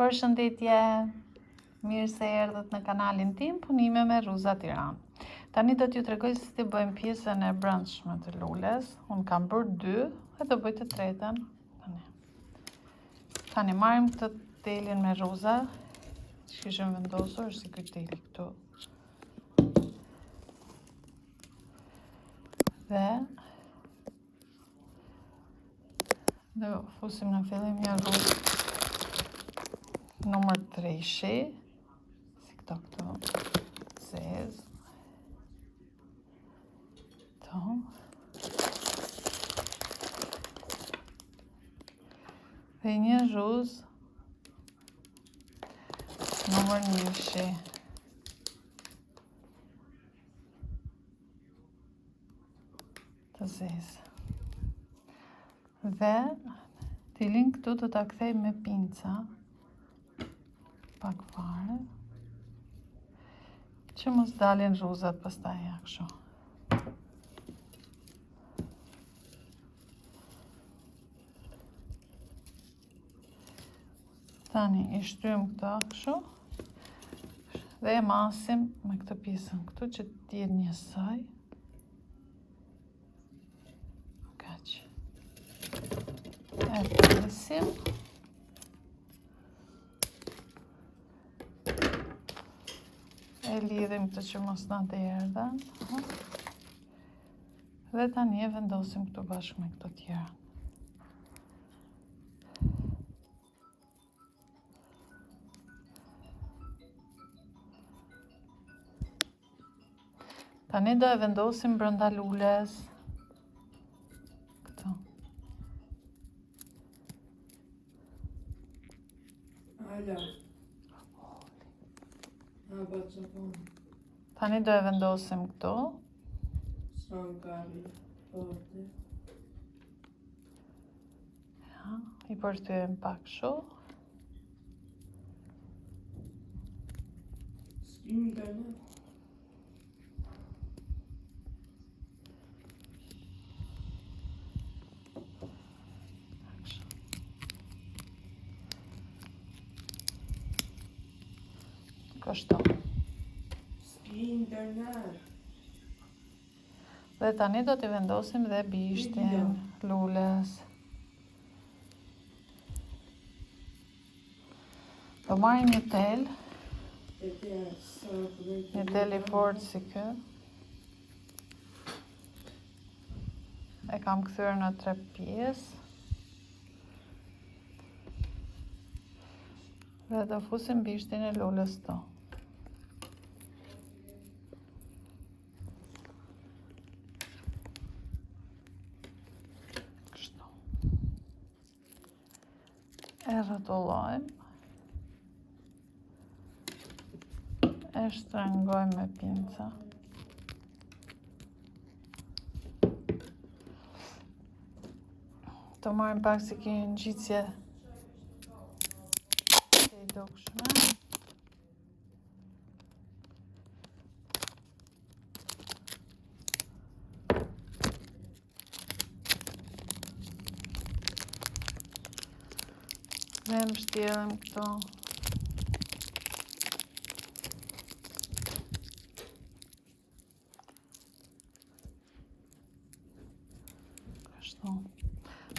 Përshëndetje, mirë se erdhët në kanalin tim, punime me Ruza Tiranë. Tani do t'ju tregoj se si të bëjmë pjesën e brendshme të lules. Unë kam bërë 2 e do bëj të tretën. Tani marrim këtë telin me Ruza, që kishëm vendosur, si këtë teli këtu. Dhe do fusim në fillim një rrugë numër 3, si këto zezë. Dhe një rruzë numër 1 të zezë. Dhe tilin këtu do ta kthej me pinca pak fare që mos dalin rruzat pastaj ja kështu. Tani i shtrym këto kështu dhe e masim me këtë pjesën këtu që të jetë njësoj. Kaq. E presim. E lidhim këtë që mos na derdhen. Dhe tani e vendosim këtu bashkë me këto tjera. Tani do e vendosim brenda lules. Këtu. Tani do e vendosim këtu. Ja, i përthyem pak kështu. Kështu. Dhe tani do t'i vendosim dhe bishtin lules. Do marrim një tel. Një tel i fortë si kë. E kam kthyer në 3 pjesë. Dhe do fusim bishtin e lules këtu. E rrotullojmë, e shtrëngojmë me pinca. Të marrim pak si kemi ngjitje të i dukshme. Dhe mbështjellim këto. Kështu.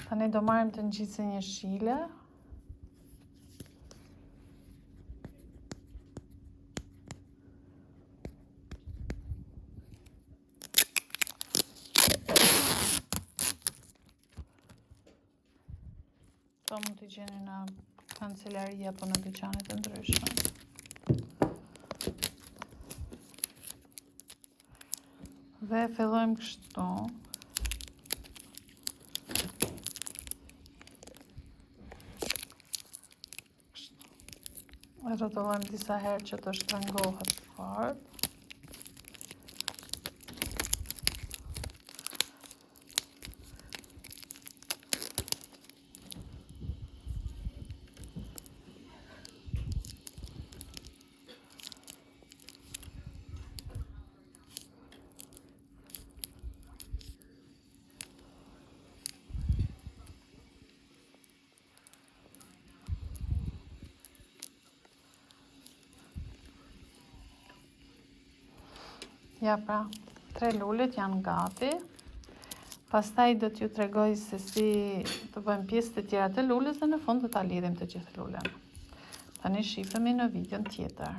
Tani do marrim të ngjitse një shile. Këto mund t'i gjeni në kancelari apo në dyqane të ndryshme. Dhe fillojmë kështu. E rrotullojmë disa herë që të shtrëngohet fort. Ja pra, 3 lullet janë gati. Pastaj do t'ju tregoj se si të bëjmë pjesët e tjera të lulles dhe në fund do ta lidhim të gjithë lullen. Tani shifemi në videon tjetër.